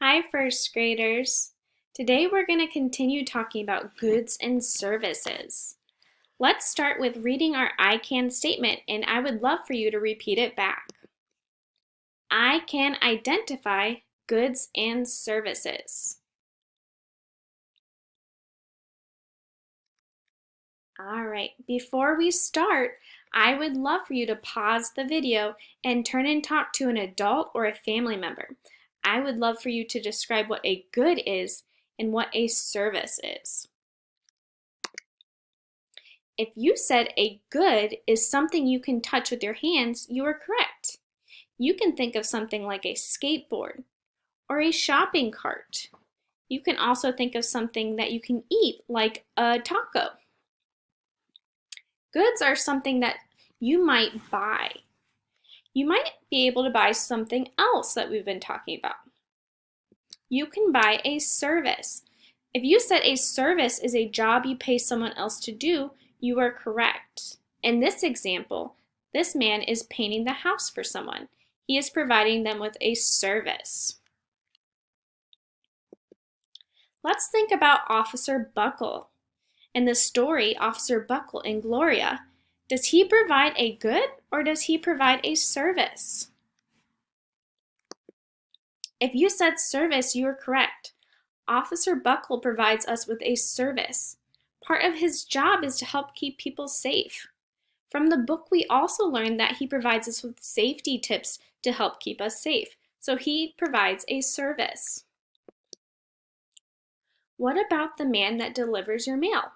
Hi, first graders. Today we're going to continue talking about goods and services. Let's start with reading our I can statement, and I would love for you to repeat it back. I can identify goods and services. All right, before we start, I would love for you to pause the video and turn and talk to an adult or a family member. I would love for you to describe what a good is and what a service is. If you said a good is something you can touch with your hands, you are correct. You can think of something like a skateboard or a shopping cart. You can also think of something that you can eat like a taco. Goods are something that you might buy. You might be able to buy something else that we've been talking about. You can buy a service. If you said a service is a job you pay someone else to do, you are correct. In this example, this man is painting the house for someone. He is providing them with a service. Let's think about Officer Buckle. In the story, Officer Buckle in Gloria, does he provide a good or does he provide a service? If you said service, you are correct. Officer Buckle provides us with a service. Part of his job is to help keep people safe. From the book, we also learned that he provides us with safety tips to help keep us safe. So he provides a service. What about the man that delivers your mail?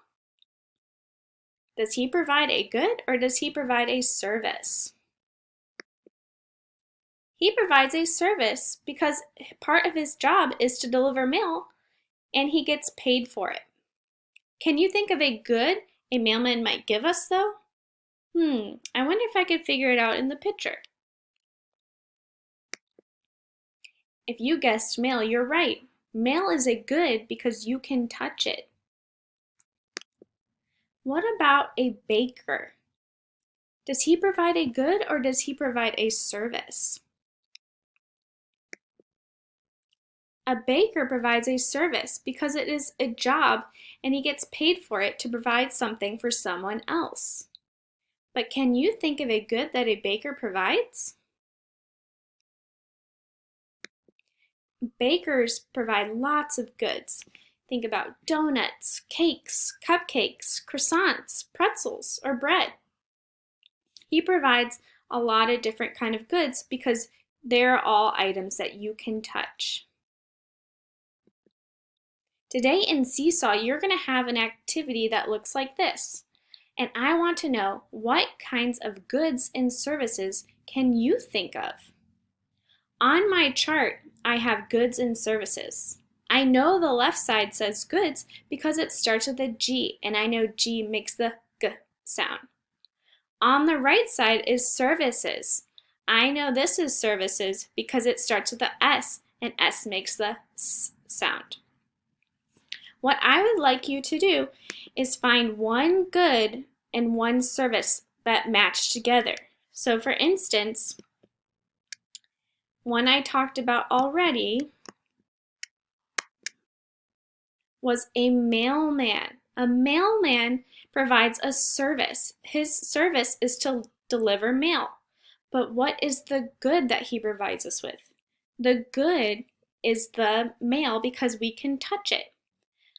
Does he provide a good or does he provide a service? He provides a service because part of his job is to deliver mail and he gets paid for it. Can you think of a good a mailman might give us though? I wonder if I could figure it out in the picture. If you guessed mail, you're right. Mail is a good because you can touch it. What about a baker? Does he provide a good or does he provide a service? A baker provides a service because it is a job and he gets paid for it to provide something for someone else. But can you think of a good that a baker provides? Bakers provide lots of goods. Think about donuts, cakes, cupcakes, croissants, pretzels, or bread. He provides a lot of different kind of goods because they're all items that you can touch. Today in Seesaw, you're going to have an activity that looks like this. And I want to know what kinds of goods and services can you think of? On my chart, I have goods and services. I know the left side says goods because it starts with a G, and I know G makes the G sound. On the right side is services. I know this is services because it starts with a S, and S makes the S sound. What I would like you to do is find one good and one service that match together. So for instance, one I talked about already was a mailman. A mailman provides a service. His service is to deliver mail. But what is the good that he provides us with? The good is the mail because we can touch it.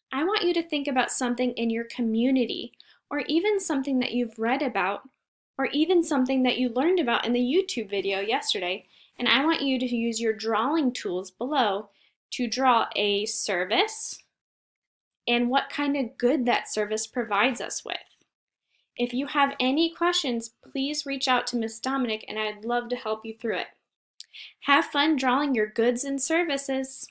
I want you to think about something in your community, or even something that you've read about, or even something that you learned about in the YouTube video yesterday, and I want you to use your drawing tools below to draw a service and what kind of good that service provides us with. If you have any questions, please reach out to Miss Dominic and I'd love to help you through it. Have fun drawing your goods and services.